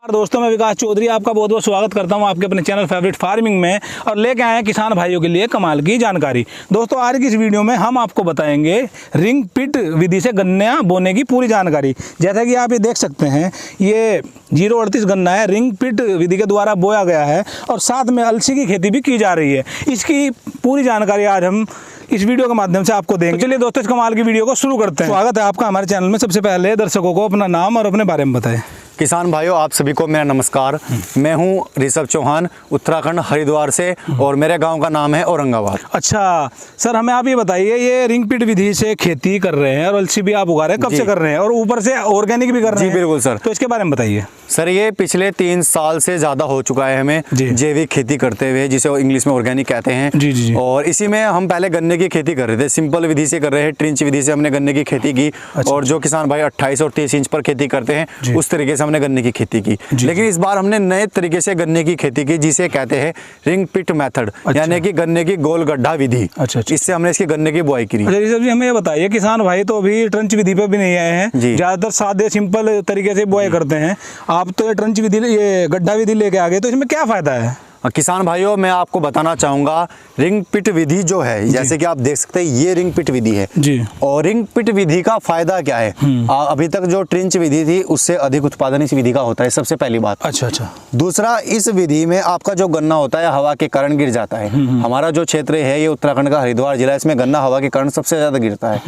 दोस्तों, मैं विकास चौधरी आपका बहुत बहुत स्वागत करता हूं आपके अपने चैनल फेवरेट फार्मिंग में और लेके आए हैं किसान भाइयों के लिए कमाल की जानकारी। दोस्तों, आज की इस वीडियो में हम आपको बताएंगे रिंग पिट विधि से गन्ना बोने की पूरी जानकारी। जैसा कि आप ये देख सकते हैं, ये 038 गन्ना है, रिंग पिट विधि के द्वारा बोया गया है और साथ में अलसी की खेती भी की जा रही है। इसकी पूरी जानकारी आज हम इस वीडियो के माध्यम से आपको देंगे। तो चलिए दोस्तों, इस कमाल की वीडियो को शुरू करते हैं। स्वागत है आपका हमारे चैनल में। सबसे पहले दर्शकों को अपना नाम और अपने बारे में बताएं। किसान भाइयों, आप सभी को मेरा नमस्कार। मैं हूं ऋषभ चौहान, उत्तराखंड हरिद्वार से, और मेरे गांव का नाम है औरंगाबाद। अच्छा सर, हमें आप ये बताइए, ये रिंग पिट विधि से खेती कर रहे हैं और अलसी भी आप उगा रहे हैं, कब से कर रहे हैं और ऊपर से ऑर्गेनिक भी कर रहे हैं? जी बिल्कुल सर। तो इसके बारे में बताइए सर। ये पिछले 3 साल से ज़्यादा हो चुका है हमें जैविक खेती करते हुए, जिसे इंग्लिश में ऑर्गेनिक कहते हैं। जी। और इसी में हम पहले गन्ने की खेती कर रहे थे, सिंपल विधि से कर रहे हैं, ट्रिंच विधि से हमने गन्ने की खेती की। और जो किसान भाई 28 और 30 इंच पर खेती करते हैं, उस तरीके से हमने गन्ने की खेती की। लेकिन इस बार हमने नए तरीके से गन्ने की खेती की, जिसे कहते हैं रिंग पिट मेथड, यानी कि गन्ने की गोल गड्ढा विधि। इससे हमने इसकी गन्ने की बुआई की। हमें ये बताइए, किसान भाई तो अभी ट्रंच विधि पे भी नहीं आए हैं, ज्यादातर सादे सिंपल तरीके से बुआई करते हैं। आप तो ट्रंच विधि, ये गड्ढा विधि लेके आ गए, तो इसमें क्या फायदा है? किसान भाइयों, मैं आपको बताना चाहूँगा, रिंग पिट विधि जो है, जैसे कि आप देख सकते हैं, ये रिंग पिट विधि है जी। और रिंग पिट विधि का फायदा क्या है? अभी तक जो ट्रिंच विधि थी, उससे अधिक उत्पादन इस विधि का होता है, सबसे पहली बात। अच्छा। दूसरा, इस विधि में आपका जो गन्ना होता है, हवा के कारण गिर जाता है। हमारा जो क्षेत्र है, ये उत्तराखंड का हरिद्वार जिला, इसमें गन्ना हवा के कारण सबसे ज्यादा गिरता है।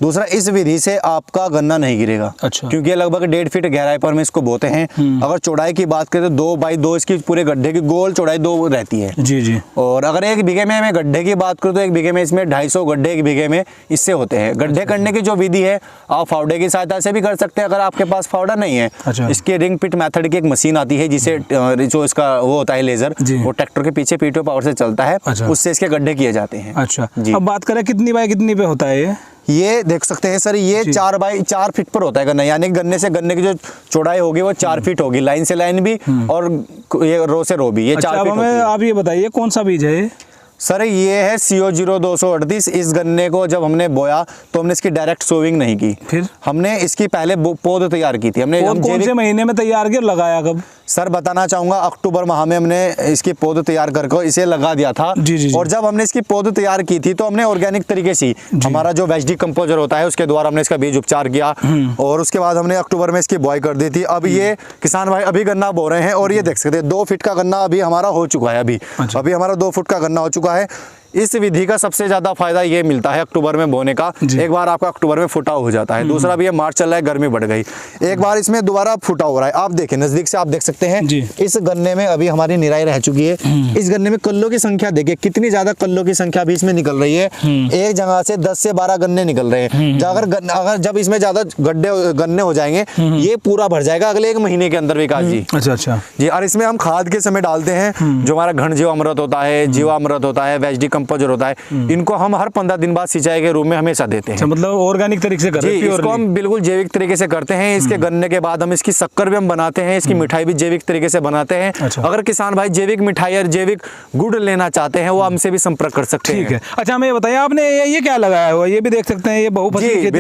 दूसरा, इस विधि से आपका गन्ना नहीं गिरेगा, क्योंकि ये लगभग 1.5 फीट गहराई पर हम इसको बोते हैं। अगर चौड़ाई की बात करें तो 2 बाई 2 इसकी पूरे गड्ढे की गोल चौड़ाई 2 रहती है। जी। और अगर 1 बीघे में मैं गड्ढे की बात करूं तो 1 बीघे में इसमें 250 गड्ढे 1 बीघे में इससे होते हैं। गड्ढे करने की जो विधि है, आप फावड़े की सहायता से भी कर सकते हैं, अगर आपके पास फावड़ा नहीं है। इसके रिंग पिट मेथड की एक मशीन आती है, जिसे जो इसका वो होता है लेजर, वो ट्रैक्टर के पीछे पीटीओ पावर से चलता है। उससे इसके गड्ढे किए जाते हैं। अच्छा जी। अब बात करें कितनी बाय कितनी पे होता है ये देख सकते हैं सर, ये 4 बाई 4 फीट पर होता है गन्ना, यानी गन्ने से गन्ने की जो चौड़ाई होगी वो 4 फीट होगी, लाइन से लाइन भी और ये रो से रो भी, ये 4 फीट होती है। आप ये बताइए, कौन सा बीज है सर? ये है CO 238। इस गन्ने को जब हमने बोया तो हमने इसकी डायरेक्ट सोविंग नहीं की, फिर हमने इसकी पहले पौध तैयार की थी। हमने कौन से महीने में तैयार किया, लगाया कब? सर बताना चाहूंगा, अक्टूबर माह में हमने इसकी पौध तैयार करके इसे लगा दिया था। जी। और जब हमने इसकी पौध तैयार की थी तो हमने ऑर्गेनिक तरीके से, हमारा जो वेज कंपोजर होता है, उसके द्वारा हमने इसका बीज उपचार किया और उसके बाद हमने अक्टूबर में इसकी बुआई कर दी थी। अब ये किसान भाई अभी गन्ना बो रहे हैं और ये देख सकते हैं 2 फीट का गन्ना अभी हमारा हो चुका है। अभी हमारा 2 फुट का गन्ना हो चुका है। इस विधि का सबसे ज्यादा फायदा ये मिलता है अक्टूबर में बोने का। एक बार आपका अक्टूबर में फुटा हो जाता है। दूसरा भी ये मार्च चल रहा है, गर्मी बढ़ गई, एक बार इसमें दोबारा फुटा हो रहा है। आप देखें नजदीक से, आप देख सकते हैं इस गन्ने में अभी हमारी निराई रह चुकी है। इस गन्ने में कल्लों की संख्या देखिए, कितनी ज्यादा कल्लों की संख्या भी इसमें निकल रही है। एक जगह से 10 से 12 गन्ने निकल रहे हैं। अगर जब इसमें ज्यादा गन्ने हो जाएंगे, ये पूरा भर जाएगा अगले 1 महीने के अंदर, विकास जी। अच्छा जी। और इसमें हम खाद के समय डालते हैं, जो हमारा घन जीवामृत होता है, जीवामृत होता है, वेज कंपोजर होता है, इनको हम हर 15 दिन बाद सिंचाई के रूप में हमेशा देते हैं। मतलब ऑर्गेनिक तरीके से करते हैं, इसको हम बिल्कुल जैविक तरीके से करते हैं। इसके गन्ने के बाद हम इसकी शक्कर भी हम बनाते हैं, इसकी मिठाई भी जैविक तरीके से बनाते हैं। अगर किसान भाई जैविक मिठाई और जैविक गुड़ लेना चाहते हैं, वो हमसे भी संपर्क कर सकते हैं। ठीक है। अच्छा, हमें बताइए, आपने ये क्या लगाया हुआ? ये भी देख सकते हैं, ये बहुफसली खेती।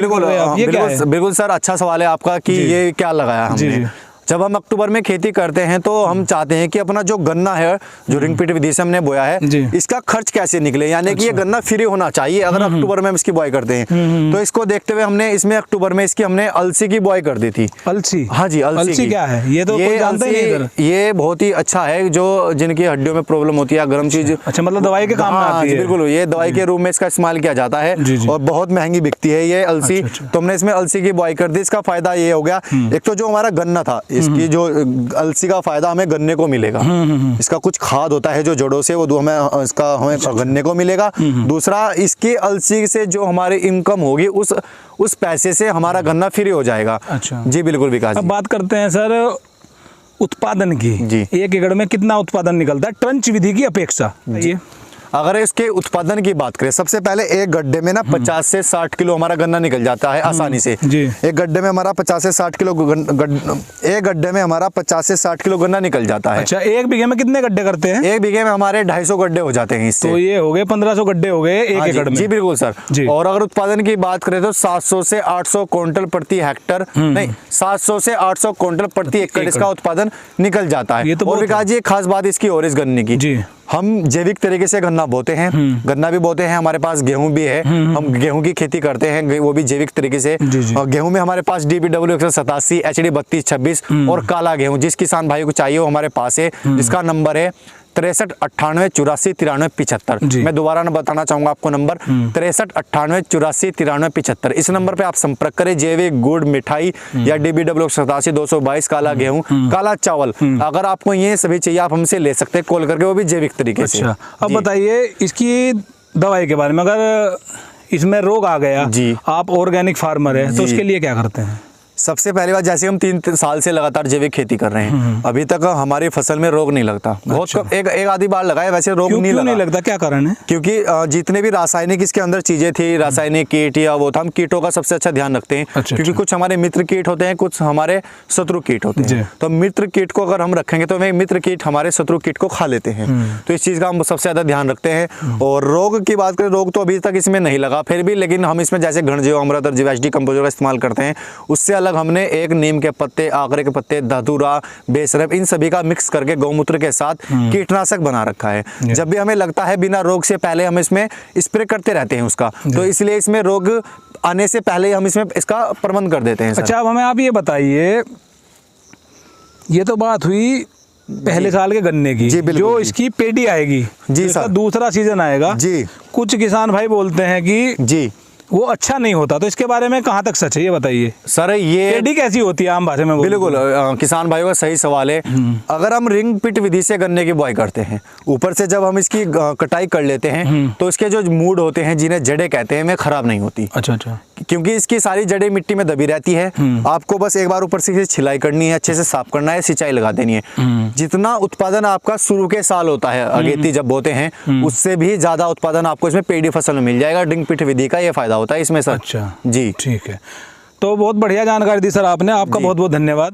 बिल्कुल सर, अच्छा सवाल है आपका कि ये क्या लगाया हमने। जब हम अक्टूबर में खेती करते हैं तो हम चाहते हैं कि अपना जो गन्ना है, जो रिंग पिट विधि से हमने बोया है, इसका खर्च कैसे निकले, यानी कि ये गन्ना फ्री होना चाहिए अगर अक्टूबर में हम इसकी बुआई करते हैं। तो इसको देखते हुए हमने इसमें अक्टूबर में इसकी हमने अलसी की बुआई कर दी थी। अलसी? हाँ जी। अलसी क्या है? ये तो कोई जानता ही नहीं। ये बहुत ही अच्छा है, जो जिनकी हड्डियों में प्रॉब्लम होती है, गर्म चीज। अच्छा, मतलब दवाई के काम में आती है? बिल्कुल, ये दवाई के रूप में इसका इस्तेमाल किया जाता है और बहुत महंगी बिकती है ये अलसी। तो हमने इसमें अलसी की बुआई कर दी। इसका फायदा ये हो गया, एक तो जो हमारा गन्ना था, इसकी जो अलसी का फायदा हमें गन्ने को मिलेगा। इसका कुछ खाद होता है जो जड़ों से, वो हमें गन्ने को मिलेगा। दूसरा, इसकी अलसी से जो हमारी इनकम होगी, उस पैसे से हमारा गन्ना फ्री हो जाएगा। अच्छा जी, बिल्कुल विकास। अब बात करते हैं सर उत्पादन की जी। 1 एकड़ में कितना उत्पादन निकलता है ट्रंच विधि की अपेक्षा? अगर इसके उत्पादन की बात करें, सबसे पहले एक गड्ढे में ना 50 से 60 किलो हमारा गन्ना निकल जाता है आसानी से। एक गड्ढे में हमारा 50 से 60 किलो एक गड्ढे में हमारा 50 से 60 किलो गन्ना निकल जाता है। अच्छा, एक बीघे में कितने गड्ढे करते हैं? एक बीघे में हमारे 250 गड्ढे हो जाते हैं इससे। तो ये हो गए 1500 गड्ढे हो गए एक एकड़ में। जी बिल्कुल सर। और अगर उत्पादन की बात करें तो 700 से 800 क्विंटल प्रति हेक्टर, नहीं 700 से 800 क्विंटल प्रति एकड़ इसका उत्पादन निकल जाता है। तो और विकास जी, एक खास बात इसकी और इस गन्ने की, हम जैविक तरीके से गन्ना बोते हैं, गन्ना भी बोते हैं, हमारे पास गेहूं भी है, हम गेहूं की खेती करते हैं, वो भी जैविक तरीके से। और गेहूं में हमारे पास DBW 187, HD 3226 और काला गेहूं, जिस किसान भाई को चाहिए वो हमारे पास है, जिसका नंबर है 63 98 84 93 75। मैं दोबारा बताना चाहूंगा आपको नंबर 63 98 84 93 75। इस नंबर पे आप संपर्क करें। जैविक गुड़ मिठाई या DBW 87 222 काला गेहूं, काला चावल, अगर आपको ये सभी चाहिए आप हमसे ले सकते हैं कॉल करके, वो भी जैविक तरीके से। अब बताइए इसकी दवाई के बारे में, अगर इसमें रोग आ गया, आप ऑर्गेनिक फार्मर है तो उसके लिए क्या करते हैं? सबसे पहली बात, जैसे हम 3 साल से लगातार जैविक खेती कर रहे हैं, अभी तक हमारी फसल में रोग नहीं लगता। बहुत कम, एक आधी बार लगा है, वैसे रोग नहीं लगता। क्या कारण है? क्योंकि जितने भी रासायनिक इसके अंदर चीजें थी, रासायनिक कीट या वो था, हम कीटों का सबसे अच्छा ध्यान रखते हैं। क्योंकि कुछ हमारे मित्र कीट होते हैं, कुछ हमारे शत्रु कीट होते हैं। तो मित्र कीट को अगर हम रखेंगे तो मित्र कीट हमारे शत्रु कीट को खा लेते हैं। तो इस चीज का हम सबसे ज्यादा ध्यान रखते हैं। और रोग की बात करें, रोग तो अभी तक इसमें नहीं लगा, फिर भी लेकिन हम इसमें जैसे घनजीव अमृत और जीवाश्म कंपोजर का इस्तेमाल करते हैं। उससे अलग हमने एक नीम के पत्ते, आंकड़े के पत्ते, धतूरा, बेसरब, इन सभी का मिक्स करके गौमूत्र के साथ कीटनाशक बना रखा है। जब भी हमें लगता है बिना रोग से पहले हम इसमें स्प्रे करते रहते हैं उसका, तो इसलिए इसमें रोग आने से पहले हम इसमें इसका प्रबंध कर देते हैं। अच्छा, अब हमें आप ये बताइए, ये तो बात हुई पहले साल के गन्ने की, जो इसकी पेटी आएगी जी सर, दूसरा सीजन आएगा जी, कुछ किसान भाई बोलते हैं कि जी वो अच्छा नहीं होता, तो इसके बारे में कहाँ तक सच है ये बताइए सर। ये पेटी कैसी होती है आम भाषा में? बिल्कुल किसान भाइयों का सही सवाल है। अगर हम रिंग पिट विधि से गन्ने की बुआई करते हैं, ऊपर से जब हम इसकी कटाई कर लेते हैं तो इसके जो मूड होते हैं, जिन्हें जड़ें कहते हैं, वे खराब नहीं होती। अच्छा, क्योंकि इसकी सारी जड़ें मिट्टी में दबी रहती है। आपको बस एक बार ऊपर से छिलाई करनी है, अच्छे से साफ करना है, सिंचाई लगा देनी है। जितना उत्पादन आपका शुरू के साल होता है अगेती जब बोते हैं, उससे भी ज्यादा उत्पादन आपको इसमें पेड़ी फसल में मिल जाएगा। रिंग पिट विधि का ये फायदा होता है इसमें सर। अच्छा जी, ठीक है। तो बहुत बढ़िया जानकारी दी सर आपने, आपका बहुत बहुत धन्यवाद।